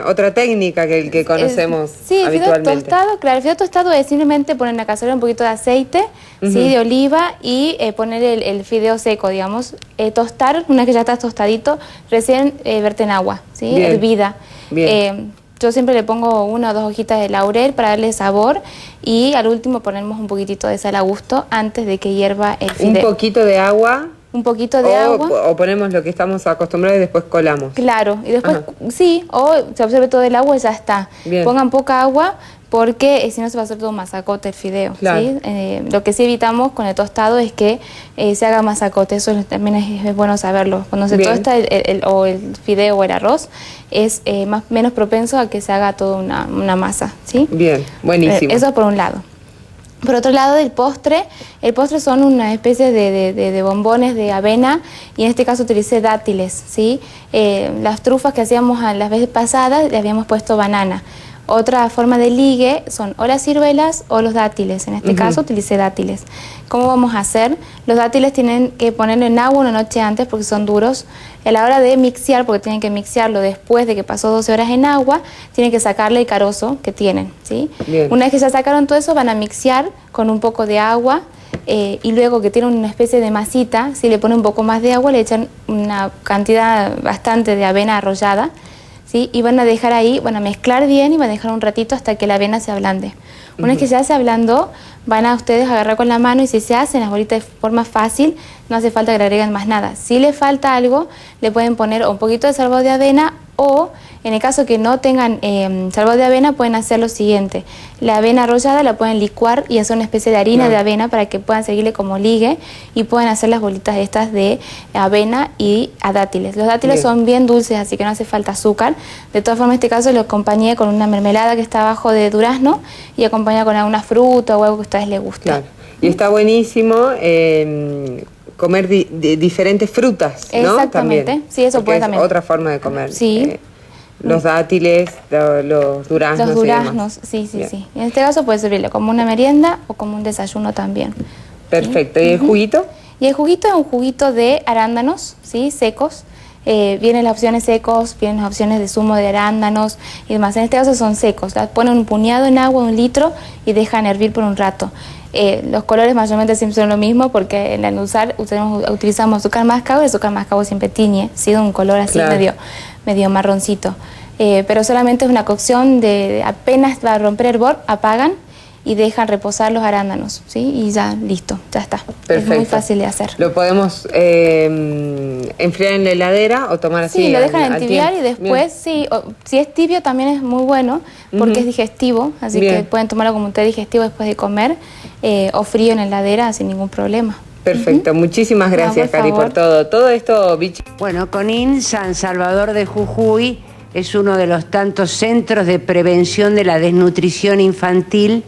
otra técnica que el que conocemos Sí, el fideo habitualmente. tostado, claro, el fideo tostado es simplemente poner en la cazuela un poquito de aceite, ¿sí? De oliva y poner el fideo seco, digamos, tostar, una vez que ya está tostadito, recién verte en agua, ¿sí? Bien. Hervida. Bien. Yo siempre le pongo 1 o 2 hojitas de laurel para darle sabor y al último ponemos un poquitito de sal a gusto antes de que hierva el fideo. Un poquito de agua. Un poquito de agua. O ponemos lo que estamos acostumbrados y después colamos. Claro, y después, Ajá. sí, o se absorbe todo el agua y ya está. Bien. Pongan poca agua porque si no se va a hacer todo masacote el fideo. Claro. ¿Sí? Lo que sí evitamos con el tostado es que se haga masacote, eso también es bueno saberlo. Cuando se Bien. tosta el fideo o el arroz, es menos propenso a que se haga toda una masa. ¿Sí? Bien, buenísimo. Eso por un lado. Por otro lado, el postre son una especie de bombones de avena y en este caso utilicé dátiles, ¿sí? Las trufas que hacíamos las veces pasadas le habíamos puesto banana. Otra forma de ligue son o las ciruelas o los dátiles. En este caso utilicé dátiles. ¿Cómo vamos a hacer? Los dátiles tienen que ponerlo en agua una noche antes porque son duros. A la hora de mixear, porque tienen que mixearlo después de que pasó 12 horas en agua, tienen que sacarle el carozo que tienen, ¿sí? Bien. Una vez que ya sacaron todo eso, van a mixear con un poco de agua y luego que tienen una especie de masita, si le ponen un poco más de agua, le echan una cantidad bastante de avena arrollada, ¿sí? Y van a dejar ahí, van a mezclar bien y van a dejar un ratito hasta que la avena se ablande. Una vez que ya se ablandó, van a ustedes agarrar con la mano y si se hacen las bolitas de forma fácil, no hace falta que le agreguen más nada. Si le falta algo, le pueden poner un poquito de salvado de avena o, en el caso que no tengan salvado de avena, pueden hacer lo siguiente. La avena arrollada la pueden licuar y hacer una especie de harina de avena para que puedan seguirle como ligue y puedan hacer las bolitas estas de avena y a dátiles. Los dátiles son bien dulces, así que no hace falta azúcar. De todas formas, en este caso lo acompañé con una mermelada que está abajo de durazno y acompañado con alguna fruta o algo que a ustedes les guste. Claro. Y está buenísimo comer diferentes frutas, ¿no? Exactamente. También. Sí, eso Porque puede es también. otra forma de comer. Sí. Los dátiles, los duraznos. Los y demás. duraznos, sí. Bien. Y en este caso puede servirle como una merienda o como un desayuno también. Perfecto. ¿Y el juguito? Y el juguito es un juguito de arándanos, ¿sí? Secos. Vienen las opciones secos, vienen las opciones de zumo de arándanos y demás. En este caso son secos. Ponen un puñado en agua, 1 litro, y dejan hervir por un rato. Los colores mayormente siempre son lo mismo porque en el usar utilizamos azúcar mascabo y el azúcar mascabo siempre tiñe, ¿sí? De un color así Claro. medio marroncito. Pero solamente es una cocción de apenas va a romper hervor, apagan y dejan reposar los arándanos, ¿sí? Y ya, listo, ya está. Perfecto. Es muy fácil de hacer. ¿Lo podemos enfriar en la heladera o tomar así? Sí, lo dejan al entibiar y tiempo? después, sí, si es tibio también es muy bueno porque es digestivo, así Bien. que pueden tomarlo como un té digestivo después de comer o frío en la heladera sin ningún problema. Perfecto, muchísimas gracias, por Cari, favor. por todo. Todo esto, bicho. Bueno, CONIN San Salvador de Jujuy es uno de los tantos centros de prevención de la desnutrición infantil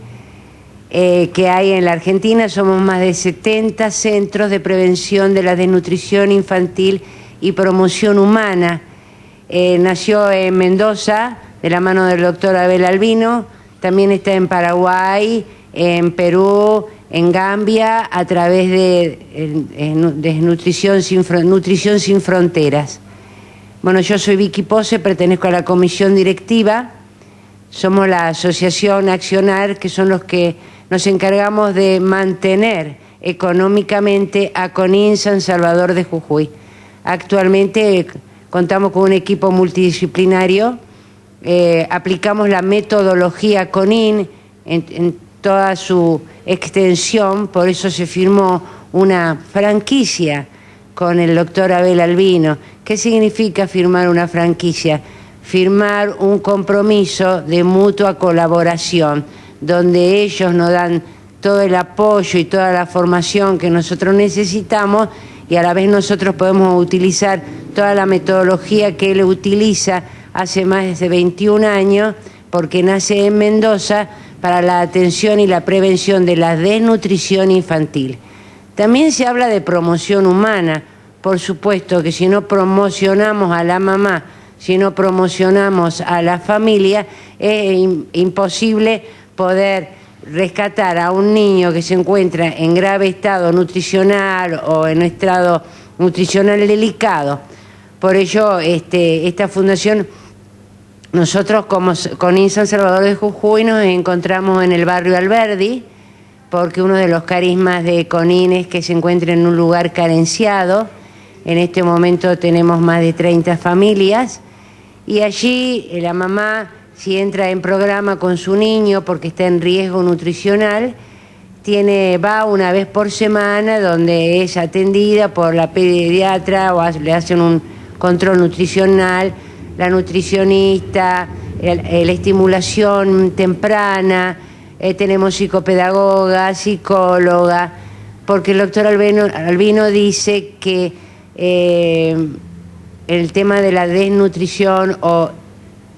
que hay en la Argentina. Somos más de 70 centros de prevención de la desnutrición infantil y promoción humana. Nació en Mendoza, de la mano del doctor Abel Albino, también está en Paraguay, en Perú, en Gambia, a través de Nutrición Sin Fronteras. Bueno, yo soy Vicky Pose, pertenezco a la comisión directiva, somos la asociación Accionar, que son los que nos encargamos de mantener económicamente a CONIN San Salvador de Jujuy. Actualmente contamos con un equipo multidisciplinario, aplicamos la metodología CONIN en toda su extensión, por eso se firmó una franquicia con el doctor Abel Albino. ¿Qué significa firmar una franquicia? Firmar un compromiso de mutua colaboración, donde ellos nos dan todo el apoyo y toda la formación que nosotros necesitamos y a la vez nosotros podemos utilizar toda la metodología que él utiliza hace más de 21 años, porque nace en Mendoza para la atención y la prevención de la desnutrición infantil. También se habla de promoción humana. Por supuesto que si no promocionamos a la mamá, si no promocionamos a la familia, es imposible poder rescatar a un niño que se encuentra en grave estado nutricional o en estado nutricional delicado. Por ello, esta fundación, nosotros con INSAN Salvador de Jujuy nos encontramos en el barrio Alberdi, porque uno de los carismas de CONIN es que se encuentra en un lugar carenciado. En este momento tenemos más de 30 familias y allí la mamá, si entra en programa con su niño porque está en riesgo nutricional, va una vez por semana donde es atendida por la pediatra o le hacen un control nutricional, la nutricionista, la estimulación temprana, tenemos psicopedagoga, psicóloga, porque el doctor Albino dice que el tema de la desnutrición o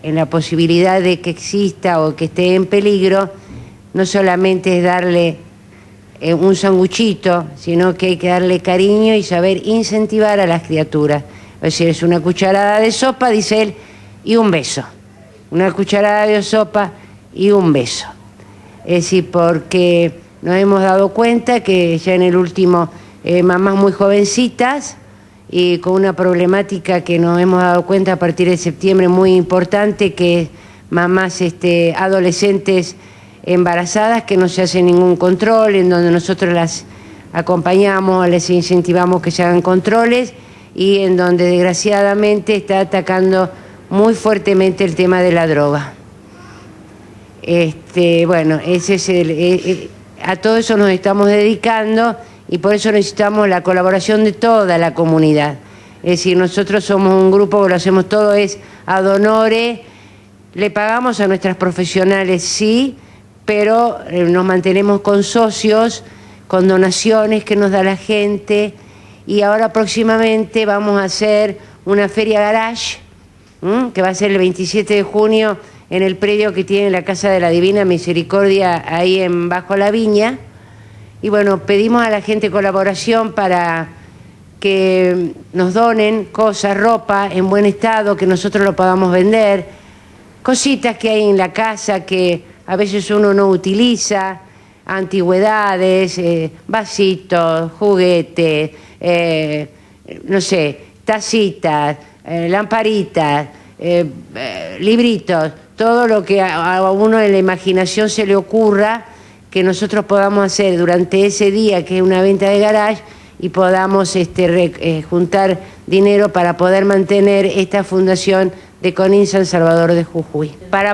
en la posibilidad de que exista o que esté en peligro, no solamente es darle un sanguchito, sino que hay que darle cariño y saber incentivar a las criaturas. Es decir, es una cucharada de sopa, dice él, y un beso. Una cucharada de sopa y un beso. Es decir, porque nos hemos dado cuenta que ya en el último, mamás muy jovencitas y con una problemática que nos hemos dado cuenta a partir de septiembre muy importante, que es mamás adolescentes embarazadas que no se hace ningún control, en donde nosotros las acompañamos, les incentivamos que se hagan controles y en donde desgraciadamente está atacando muy fuertemente el tema de la droga. Bueno, ese es a todo eso nos estamos dedicando y por eso necesitamos la colaboración de toda la comunidad. Es decir, nosotros somos un grupo que lo hacemos todo es ad honore, le pagamos a nuestras profesionales, sí, pero nos mantenemos con socios, con donaciones que nos da la gente y ahora próximamente vamos a hacer una feria garage, que va a ser el 27 de junio en el predio que tiene la Casa de la Divina Misericordia ahí en Bajo la Viña. Y bueno, pedimos a la gente colaboración para que nos donen cosas, ropa en buen estado, que nosotros lo podamos vender, cositas que hay en la casa que a veces uno no utiliza, antigüedades, vasitos, juguetes, no sé, tacitas, lamparitas, libritos, todo lo que a uno en la imaginación se le ocurra, que nosotros podamos hacer durante ese día, que es una venta de garage, y podamos juntar dinero para poder mantener esta fundación de CONIN San Salvador de Jujuy. Para